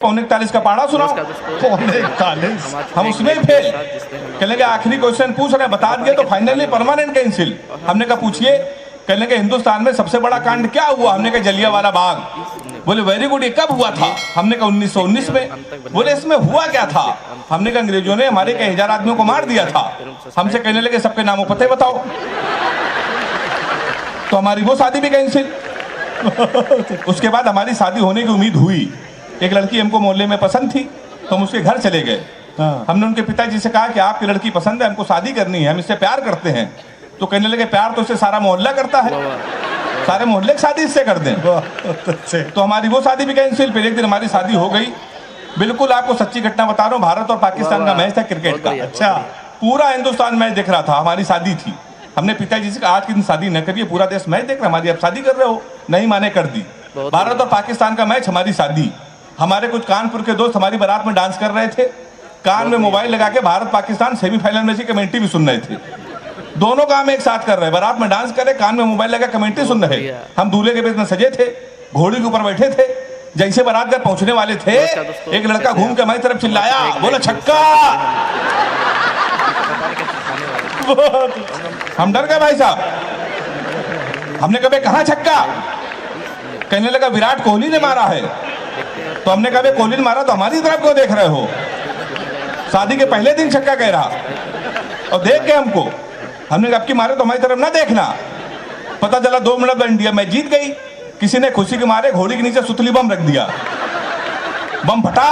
41 का पाड़ा सुनाओ। 41 हम उसमें ही फेल। कहने के आखिरी क्वेश्चन पूछ रहे हैं, बता दिए तो फाइनली परमानेंट कैंसिल। हमने कहा पूछिए। कहने के हिंदुस्तान में सबसे बड़ा कांड क्या हुआ? हमने कहा जलियांवाला बाग। बोले वेरी गुड, ये कब हुआ था? हमने कहा 1919 में। बोले इसमें हुआ क्या था? हमने कहा अंग्रेजों ने हमारे कई हजार आदमियों को मार दिया था। हमसे कहने लगे सबके नामों पते बताओ। तो हमारी वो शादी भी कैंसिल। उसके बाद हमारी शादी होने की उम्मीद हुई। एक लड़की हमको मोहल्ले में पसंद थी तो हम उसके घर चले गए। हमने उनके पिताजी से कहा कि आपकी लड़की पसंद है, हमको शादी करनी है, हम इससे प्यार करते हैं। तो कहने लगे प्यार तो इससे सारा मोहल्ला करता है, सारे मोहल्ले की शादी इससे कर दें। तो हमारी वो शादी भी कैंसिल। फिर एक दिन हमारी शादी हो गई। बिल्कुल आपको सच्ची घटना बता रहा हूँ, भारत और पाकिस्तान का मैच था क्रिकेट का। अच्छा, पूरा हिंदुस्तान मैच देख रहा था, हमारी शादी थी। हमने पिताजी से कहा आज के दिन शादी न करिए, पूरा देश मैच देख रहा है, हमारी आप शादी कर रहे हो। नहीं माने, कर दी। भारत और पाकिस्तान का मैच, हमारी शादी। हमारे कुछ कानपुर के दोस्त हमारी बारात में डांस कर रहे थे, कान में मोबाइल लगा के भारत पाकिस्तान सेमीफाइनल मैच की कमेंट्री भी सुन रहे थे। दोनों काम एक साथ कर रहे, बारात में डांस कर रहे, कान में मोबाइल लगा कमेंट्री सुन रहे। हम दूल्हे के बेस में सजे थे, घोड़ी के ऊपर बैठे थे। जैसे बारात घर पहुंचने वाले थे, एक लड़का घूम के हमारी तरफ चिल्लाया, बोला छक्का। हम डर गए भाई साहब। हमने कहा कहां छक्का? कहने लगा विराट कोहली ने मारा है। तो हमने कहा कोहली ने मारा तो हमारी तरफ क्यों देख रहे हो? शादी के पहले दिन छक्का कह रहा और देख के हमको। हमने कहा आपकी मारे तो हमारी तरफ ना देखना। पता चला 2 मिनट में इंडिया मैच जीत गई। किसी ने खुशी के मारे घोड़ी के नीचे सुतली बम रख दिया। बम फटा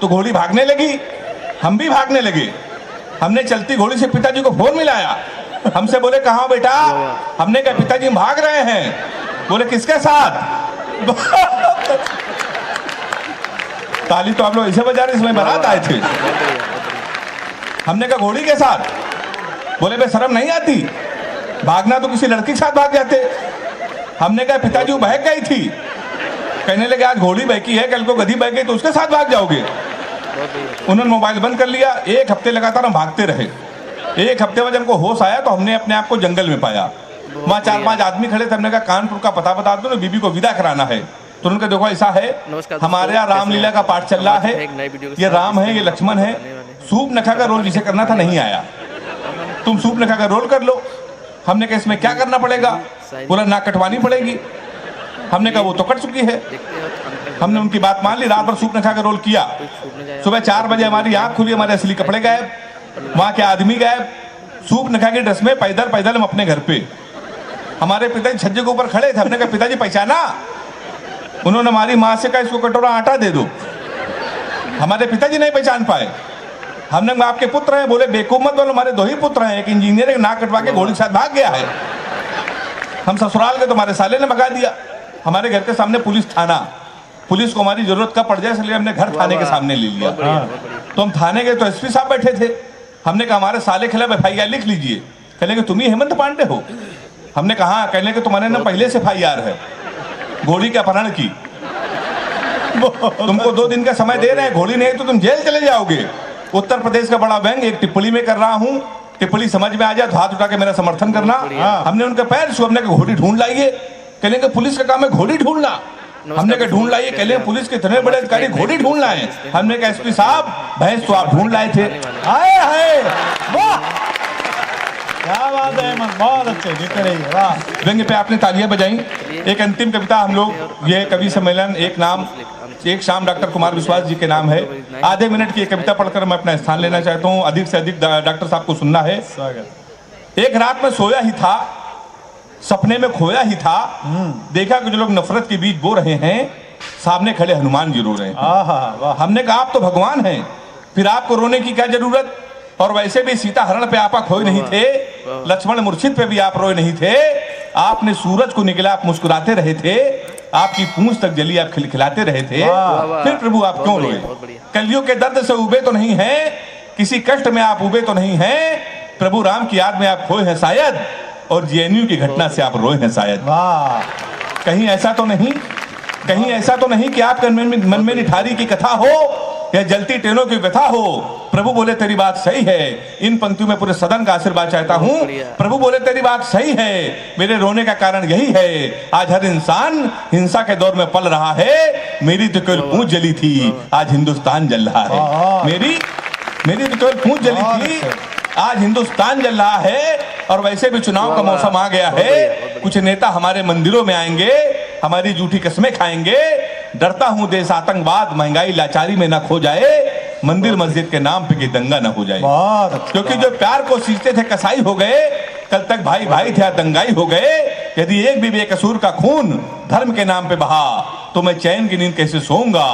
तो घोड़ी भागने लगी, हम भी भागने लगे। हमने चलती घोड़ी से पिताजी को फोन मिलाया। हमसे बोले कहाँ बेटा? हमने कहा पिताजी भाग रहे हैं। बोले किसके साथ? ताली तो आप लोग ऐसे बजा रहे इसमें बारात आए थे। हमने कहा घोड़ी के साथ। बोले बे शर्म नहीं आती? भागना तो किसी लड़की के साथ भाग जाते। हमने कहा पिताजी वो बहक गई थी। कहने लगे आज घोड़ी बहकी है, कल को गधी बहक गई तो उसके साथ भाग जाओगे। उन्होंने मोबाइल बंद कर लिया। 1 हफ्ते लगातार हम भागते रहे। 1 हफ्ते में जब हमको होश आया तो हमने अपने आप को जंगल में पाया। वहाँ 4-5 आदमी खड़े थे। हमने कहा कानपुर का पता बता दो ना, बीबी को विदा कराना है। तो उनका देखो ऐसा है, हमारे यहाँ रामलीला का पाठ चल रहा है। ये राम है, ये लक्ष्मण है। सूप नखा का रोल जिसे करना था नहीं आया, तुम सूप नखा का रोल कर लो। हमने कहा इसमें क्या करना पड़ेगा? बोला नाक कटवानी पड़ेगी। हमने कहा वो तो कट चुकी है। हमने उनकी बात मान ली, रात भर सूप नखा का रोल किया। सुबह 4 बजे हमारी आंख खुली, हमारे असली कपड़े गायब, वहां के आदमी गायब। सूप नखा की ड्रेस में पैदल पैदल हम अपने घर पे। हमारे पिताजी छज्जे के ऊपर खड़े थे। हमने कहा पिताजी पहचाना? उन्होंने हमारी माँ से कहा इसको कटोरा आटा दे दो। हमारे पिताजी नहीं पहचान पाए। हमने कहा आपके पुत्र हैं? बोले बेवकूफ मत बोलो, हमारे 2 ही पुत्र हैं। एक इंजीनियर, एक नाक कटवा के घोड़ी के साथ भाग गया है। हम ससुराल गए तो हमारे साले ने भगा दिया। हमारे घर के सामने पुलिस थाना। पुलिस को हमारी जरूरत कब पड़ जाए इसलिए हमने घर थाने के सामने ले लिया। तो हम थाने गए तो एसपी साहब बैठे थे। हमने कहा हमारे साले खिलाफ FIR लिख लीजिए। कहने के तुम ही हेमंत पांडे हो? हमने कहा कहने के तुम्हारे नाम पहले से FIR है घोड़ी के अपहरण की। तुमको 2 दिन का समय दे रहे हैं, घोड़ी नहीं तो तुम जेल चले जाओगे। उत्तर प्रदेश का बड़ा व्यंग एक टिप्पणी में कर रहा हूँ। टिप्पणी समझ में आ जाए तो हाथ उठा के मेरा समर्थन करना। हमने उनके पैर छू, हमने घोड़ी ढूंढ लाइए। कहने के पुलिस का काम है घोड़ी ढूंढना। हमने कहा ढूंढ लाइए। कहले पुलिस के इतने बड़े अधिकारी घोड़ी ढूंढ लाए। हमने कहा एसपी साहब भैंस तो आप ढूंढ लाए थे। हाय हाय, वाह क्या बात है, बहुत अच्छे, जीते रहिए, वाह। व्यंग्य पे आपने तालियां बजाई। एक अंतिम कविता हम लोग, ये कवि सम्मेलन एक शाम डॉक्टर कुमार विश्वास जी के नाम है। आधे मिनट की कविता पढ़कर मैं अपना स्थान लेना चाहता हूँ। अधिक से अधिक डॉक्टर साहब को सुनना है। एक रात में सोया ही था, सपने में खोया ही था, देखा कि जो लोग नफरत के बीच बो रहे हैं, सामने खड़े हनुमान जी रो रहे हैं। हमने कहा आप तो भगवान हैं, फिर आपको रोने की क्या जरूरत? और वैसे भी सीता हरण पे आप खोए नहीं थे, लक्ष्मण मूर्छित पे भी आप रोए नहीं थे। आपने सूरज को निकला, आप मुस्कुराते रहे थे, आपकी पूंछ तक जली, आप खिलखिलाते रहे थे। फिर प्रभु आप क्यों रोए? कलियों के दर्द से उबे तो नहीं है, किसी कष्ट में आप उबे तो नहीं है। प्रभु राम की याद में आप खोए हैं शायद, और JNU की घटना से आप रोए हैं शायद। कहीं ऐसा तो नहीं, कहीं ऐसा तो नहीं कि आपके मन में निठारी की कथा हो या जलती ट्रेनों की व्यथा हो। प्रभु बोले तेरी बात सही है। इन पंक्तियों में पूरे सदन का आशीर्वाद चाहता हूं। प्रभु बोले तेरी बात सही है। मेरे रोने का कारण यही है, आज हर इंसान हिंसा के दौर में पल रहा है। मेरी तो केवल पूंछ जली थी, आज हिंदुस्तान जल रहा है। मेरी तो केवल पूंछ जली थी, आज हिंदुस्तान जल रहा है। और वैसे भी चुनाव का मौसम आ गया है। कुछ नेता हमारे मंदिरों में आएंगे, हमारी झूठी कस्में खाएंगे। डरता हूं देश आतंकवाद, महंगाई, लाचारी में ना खो जाए। मंदिर मस्जिद के नाम पे कि दंगा ना हो जाए। क्योंकि जो प्यार को सींचते थे कसाई हो गए, कल तक भाई भाई थे दंगाई हो गए। यदि एक भी बेकसूर का खून धर्म के नाम पे बहा, तो मैं चैन की नींद कैसे सोऊंगा।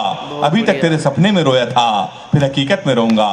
अभी तक तेरे सपने में रोया था, फिर हकीकत में रोऊंगा।